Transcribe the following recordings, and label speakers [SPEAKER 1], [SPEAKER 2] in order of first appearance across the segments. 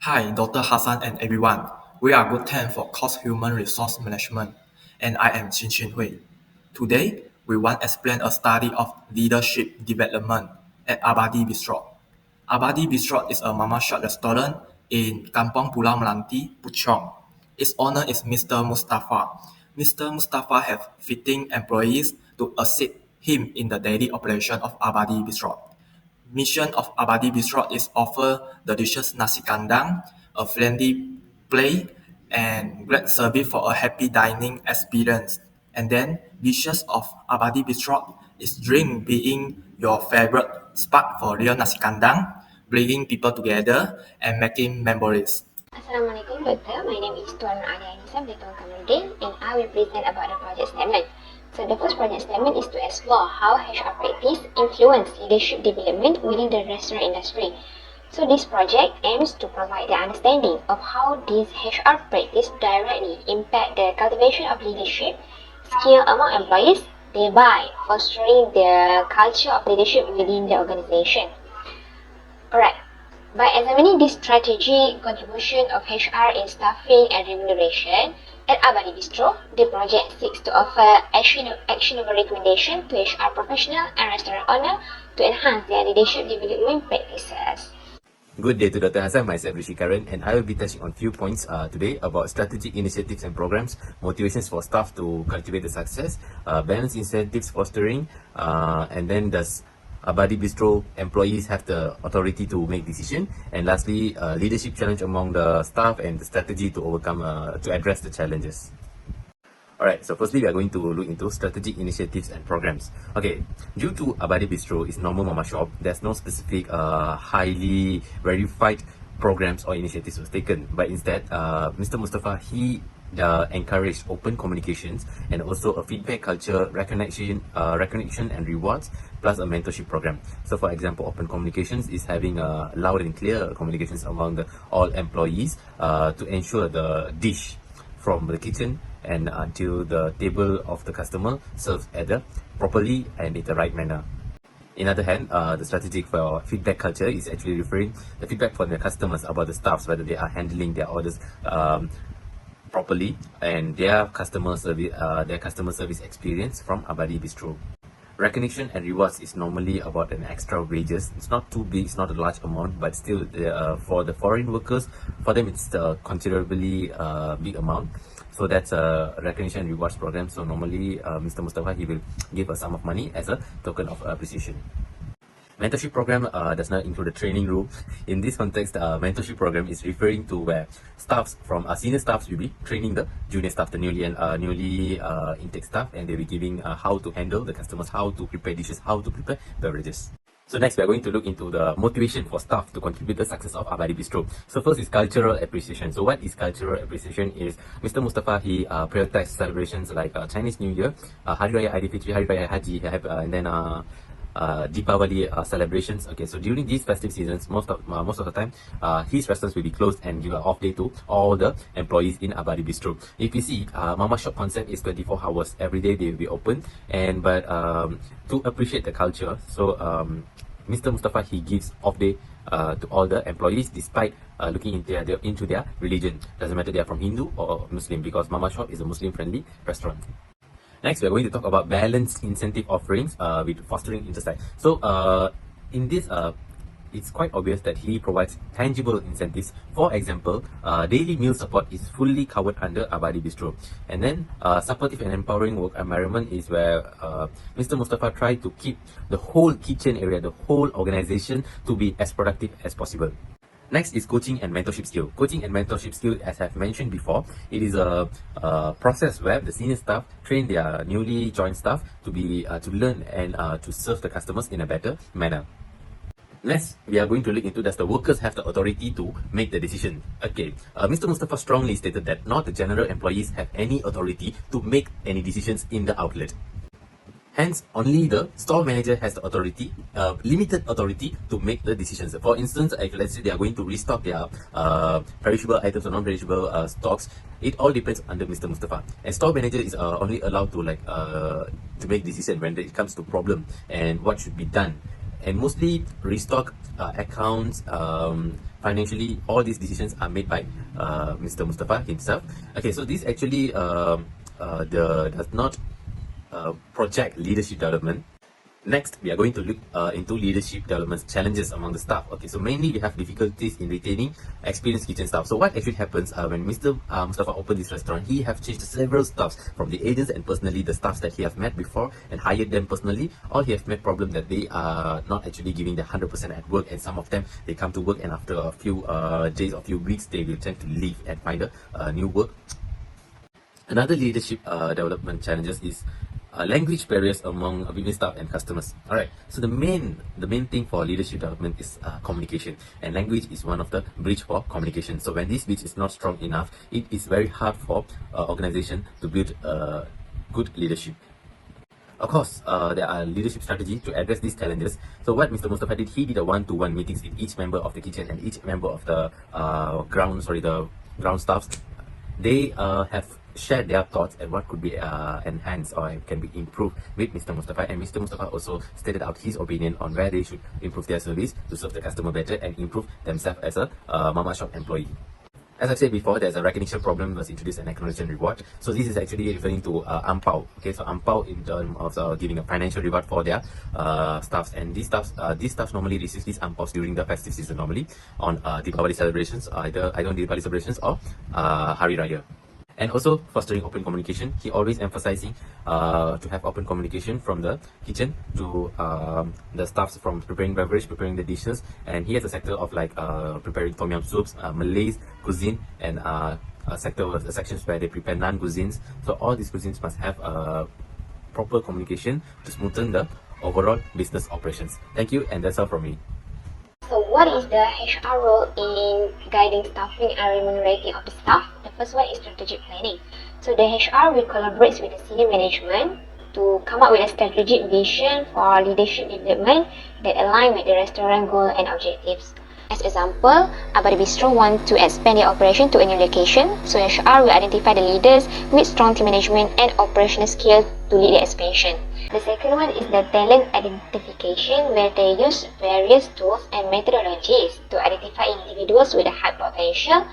[SPEAKER 1] Hi, Dr. Hassan and everyone. We are Good 10 for Cost Human Resource Management, and I am Chin Hui. Today, we want to explain a study of leadership development at Abadi Bistro. Abadi Bistro is a mama shop restaurant in Kampong Pulau Melanti, Puchong. Its owner is Mr. Mustafa. Mr. Mustafa has 15 employees to assist him in the daily operation of Abadi Bistro. Mission of Abadi Bistro is offer the dishes nasi kandang, a friendly play, and great service for a happy dining experience. And then dishes of Abadi Bistro is drink being your favorite spot for real nasi kandang, bringing people together and making memories.
[SPEAKER 2] Assalamualaikum Doctor, my name is Tuan Alia Anissa Betul Kamarudin and I will present about the project statement. So the first project statement is to explore how HR practice influence leadership development within the restaurant industry. So this project aims to provide the understanding of how this HR practice directly impact the cultivation of leadership skill among employees, thereby fostering the culture of leadership within the organization. Alright. By examining this strategy contribution of HR in staffing and remuneration, at Abadi Bistro, the project seeks to offer actionable recommendation to HR professional and restaurant owner to enhance their leadership development practices.
[SPEAKER 3] Good day to Dr. Hassan, myself Rishi Karan, and I will be touching on few points today about strategic initiatives and programs, motivations for staff to cultivate the success, balance incentives fostering, and then does Abadi Bistro employees have the authority to make decision, and lastly, leadership challenge among the staff and the strategy to overcome, to address the challenges. Alright, so firstly, we are going to look into strategic initiatives and programs. Okay, due to Abadi Bistro is normal mama shop, there's no specific highly verified programs or initiatives was taken, but instead, Mr. Mustafa, he encouraged open communications and also a feedback culture, recognition and rewards, plus a mentorship program. So for example, open communications is having loud and clear communications among all employees to ensure the dish from the kitchen and until the table of the customer served at the properly and in the right manner. In other hand, the strategic for feedback culture is actually referring the feedback from the customers about the staffs, whether they are handling their orders properly and their customer service experience from Abadi Bistro. Recognition and rewards is normally about an extra wages. It's not too big, it's not a large amount, but still for the foreign workers, for them it's a considerably big amount. So that's a recognition and rewards program. So normally Mr. Mustafa, he will give a sum of money as a token of appreciation. Mentorship program does not include a training room. In this context, mentorship program is referring to where staffs from senior staffs will be training the junior staff, the newly intake staff, and they'll be giving how to handle the customers, how to prepare dishes, how to prepare beverages. So next, we are going to look into the motivation for staff to contribute the success of Abadi Bistro. So first is cultural appreciation. So what is cultural appreciation is Mr. Mustafa, he prioritized celebrations like Chinese New Year, Hari Raya Aidilfitri, Hari Raya Haji, and then Deepavali celebrations. Okay, so during these festive seasons, most of the time, his restaurants will be closed and give an off day to all the employees in Abadi Bistro. If you see, Mama Shop concept is 24 hours every day they will be open, and but to appreciate the culture, so Mr. Mustafa, he gives off day to all the employees despite looking into their religion. Doesn't matter they are from Hindu or Muslim, because Mama Shop is a Muslim friendly restaurant. Next, we're going to talk about balanced incentive offerings with fostering interest. So in this, it's quite obvious that he provides tangible incentives. For example, daily meal support is fully covered under Abadi Bistro. And then supportive and empowering work environment is where Mr. Mustafa tried to keep the whole kitchen area, the whole organization to be as productive as possible. Next is coaching and mentorship skill. Coaching and mentorship skill, as I've mentioned before, it is a process where the senior staff train their newly joined staff to be to learn and to serve the customers in a better manner. Next, we are going to look into does the workers have the authority to make the decision. Okay, Mr. Mustafa strongly stated that not the general employees have any authority to make any decisions in the outlet. Hence, only the store manager has the authority, limited authority to make the decisions. For instance, if let's say they are going to restock their perishable items or non-perishable stocks, it all depends under Mr. Mustafa. And store manager is only allowed to to make decision when it comes to problem and what should be done. and mostly restock accounts, financially, all these decisions are made by Mr. Mustafa himself. Okay, so this actually does not project leadership development. Next, we are going to look into leadership development challenges among the staff. Okay, so mainly we have difficulties in retaining experienced kitchen staff. So what actually happens when Mr. Mustafa opened this restaurant, he have changed several staffs from the agents and personally the staffs that he have met before and hired them personally. All he have met problem that they are not actually giving the 100% at work, and some of them they come to work and after a few days or few weeks they will tend to leave and find a new work. Another leadership development challenges is language barriers among business staff and customers. Alright, so the main thing for leadership development is communication, and language is one of the bridge for communication. So when this bridge is not strong enough, it is very hard for organization to build good leadership. Of course, there are leadership strategies to address these challenges. So what Mr. Mustafa did, he did a one-to-one meetings with each member of the kitchen and each member of the ground staffs. They have shared their thoughts and what could be enhanced or can be improved with Mr. Mustafa, and Mr. Mustafa also stated out his opinion on where they should improve their service to serve the customer better and improve themselves as a mama shop employee. As I said before, there's a recognition problem was introduced an acknowledgement reward. So this is actually referring to ampao. Okay, so ampao in terms of giving a financial reward for their staffs, and these staffs normally receive these ampaos during the festive season, normally on Deepavali celebrations, either Deepavali celebrations or Hari Raya. And also fostering open communication. He always emphasizing to have open communication from the kitchen to the staffs, from preparing beverage, preparing the dishes, and he has a sector of like preparing tom yum soups, Malays cuisine, and sections where they prepare non-cuisines. So all these cuisines must have proper communication to smoothen the overall business operations. Thank you, and that's all from me.
[SPEAKER 2] So what is the HR role in guiding staffing and remunerating of the staff? The first one is strategic planning. So the HR will collaborate with the senior management to come up with a strategic vision for leadership development that align with the restaurant goal and objectives. As example, Abadi Bistro want to expand their operation to a new location, so HR will identify the leaders with strong team management and operational skills to lead the expansion. The second one is the talent identification, where they use various tools and methodologies to identify individuals with a high potential.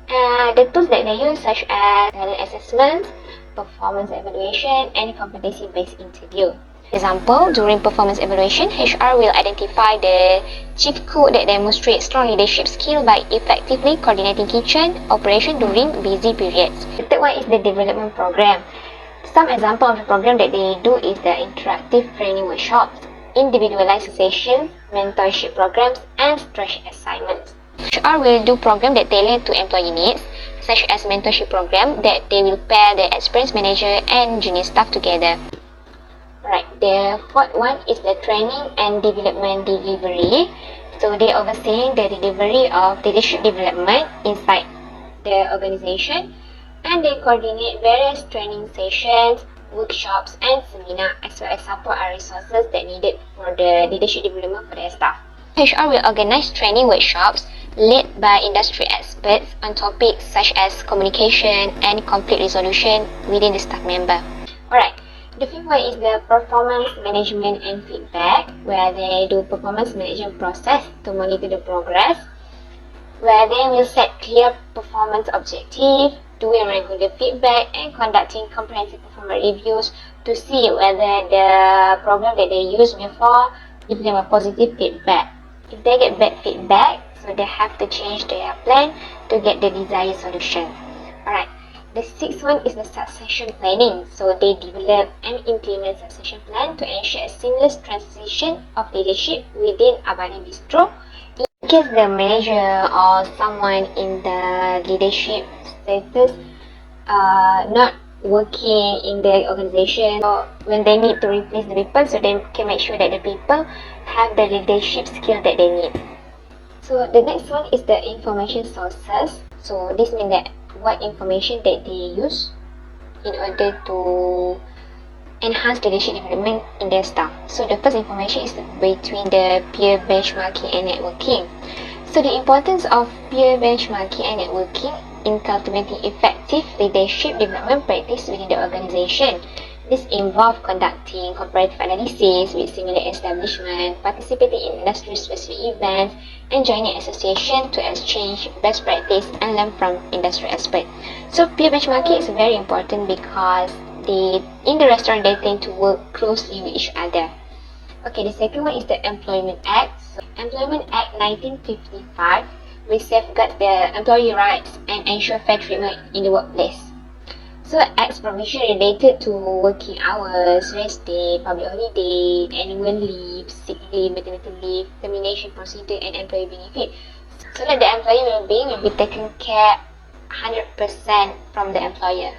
[SPEAKER 2] The tools that they use such as talent assessment, performance evaluation, and competency-based interview. Example, during performance evaluation, HR will identify the chief cook that demonstrates strong leadership skill by effectively coordinating kitchen operation during busy periods. The third one is the development program. Some example of the program that they do is the interactive training workshops, individualized sessions, mentorship programs, and stretch assignments. HR will do program that tailor to employee needs, such as mentorship program that they will pair the experienced manager and junior staff together. Right, the fourth one is the training and development delivery. So they overseeing the delivery of leadership development inside the organization, and they coordinate various training sessions, workshops, and seminars, as well as support our resources that needed for the leadership development for their staff. HR will organize training workshops led by industry experts on topics such as communication and conflict resolution within the staff member. Alright. The fifth one is the performance management and feedback, where they do performance management process to monitor the progress, where they will set clear performance objectives, doing regular feedback, and conducting comprehensive performance reviews to see whether the program that they used before give them a positive feedback. If they get bad feedback, so they have to change their plan to get the desired solution. Alright. The sixth one is the succession planning. So they develop and implement succession plan to ensure a seamless transition of leadership within Abadi Bistro. In case the manager or someone in the leadership status not working in the organization, or when they need to replace the people, so they can make sure that the people have the leadership skill that they need. So the next one is the information sources. So this means that what information that they use in order to enhance leadership development in their staff. So the first information is between the peer benchmarking and networking. So the importance of peer benchmarking and networking in cultivating effective leadership development practice within the organization. This involves conducting comparative analysis with similar establishments, participating in industry-specific events, and joining associations to exchange best practice and learn from industry experts. So peer benchmarking is very important because in the restaurant they tend to work closely with each other. Okay, the second one is the Employment Act. So, Employment Act 1955 will safeguard the employee rights and ensure fair treatment in the workplace. So, Act's provision related to working hours, rest day, public holiday, annual leave, sick leave, maternity leave, termination procedure, and employee benefit. So that the employee well-being will be taken care 100% from the employer.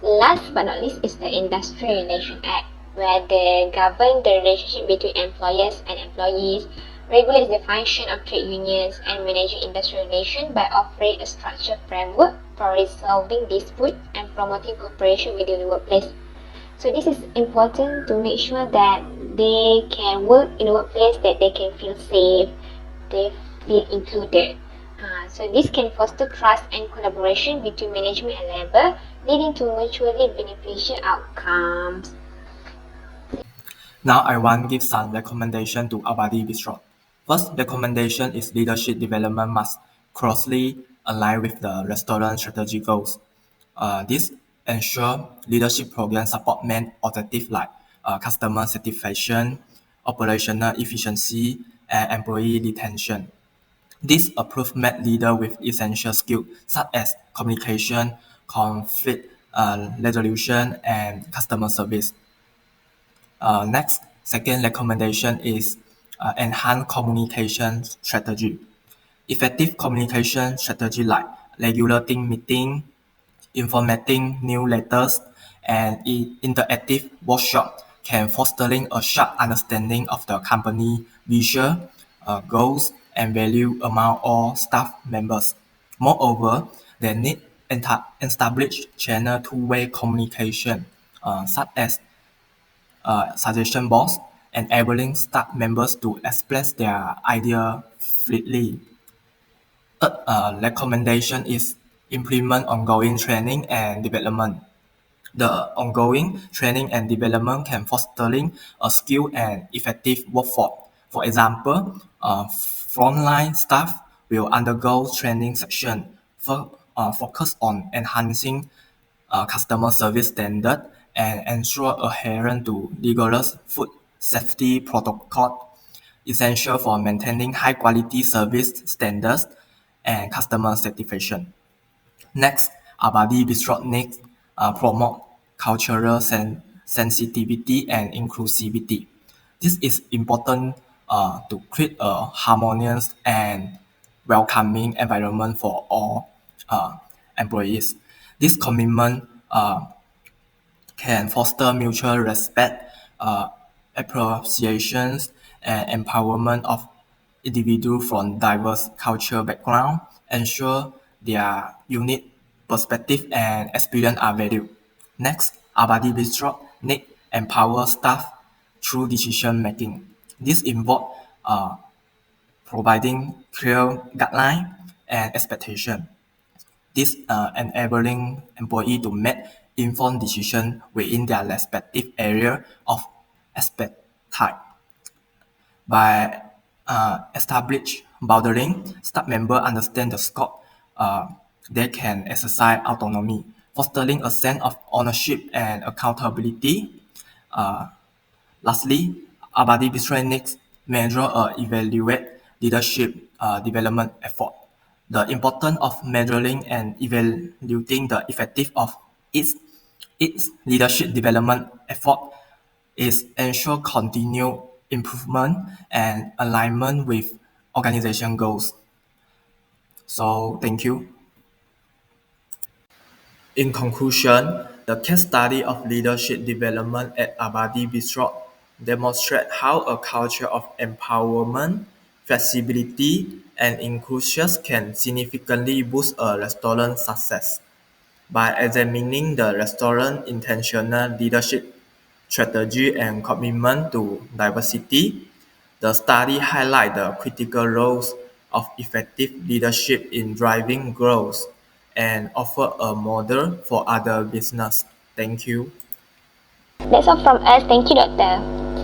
[SPEAKER 2] Last but not least is the Industry Relation Act, where they govern the relationship between employers and employees, regulates the function of trade unions, and managing industrial relations by offering a structured framework for resolving disputes and promoting cooperation within the workplace. So this is important to make sure that they can work in a workplace, that they can feel safe, they feel included. So this can foster trust and collaboration between management and labor, leading to mutually beneficial outcomes.
[SPEAKER 1] Now I want to give some recommendation to Abadi Bistro. First recommendation is leadership development must closely align with the restaurant strategy goals. This ensure leadership programs support main objectives like customer satisfaction, operational efficiency, and employee retention. This approved met leader with essential skills such as communication, conflict resolution, and customer service. Next, second recommendation is enhanced communication strategy. Effective communication strategy like regular team meeting, informating newsletters, and interactive workshop can fostering a sharp understanding of the company vision, goals, and value among all staff members. Moreover, they need established channel two-way communication, such as suggestion box, enabling staff members to express their idea freely. Third recommendation is implement ongoing training and development. The ongoing training and development can fostering a skilled and effective workforce. For example, frontline staff will undergo training section focus on enhancing customer service standard and ensure adherence to rigorous food safety protocol, essential for maintaining high quality service standards and customer satisfaction. Next, Abadi Bistro needs promote cultural sensitivity and inclusivity. This is important to create a harmonious and welcoming environment for all employees. This commitment can foster mutual respect, appreciation, and empowerment of individuals from diverse cultural backgrounds, ensure their unique perspective and experience are valued. Next, Abadi Bistro need empower staff through decision making. This involves providing clear guidelines and expectations. This enabling employees to make informed decisions within their respective area of expertise. By establish boundaries, staff members understand the scope they can exercise autonomy, fostering a sense of ownership and accountability. Uh, Lastly, Abadi Bistro needs measure or evaluate leadership development effort. The importance of measuring and evaluating the effective of its leadership development effort is ensure continued improvement and alignment with organization goals. So thank you. In conclusion, the case study of leadership development at Abadi Bistro demonstrates how a culture of empowerment, flexibility, and inclusion can significantly boost a restaurant's success. By examining the restaurant's intentional leadership strategy and commitment to diversity, the study highlights the critical roles of effective leadership in driving growth and offer a model for other business. Thank you.
[SPEAKER 2] That's all from us. Thank you, Doctor.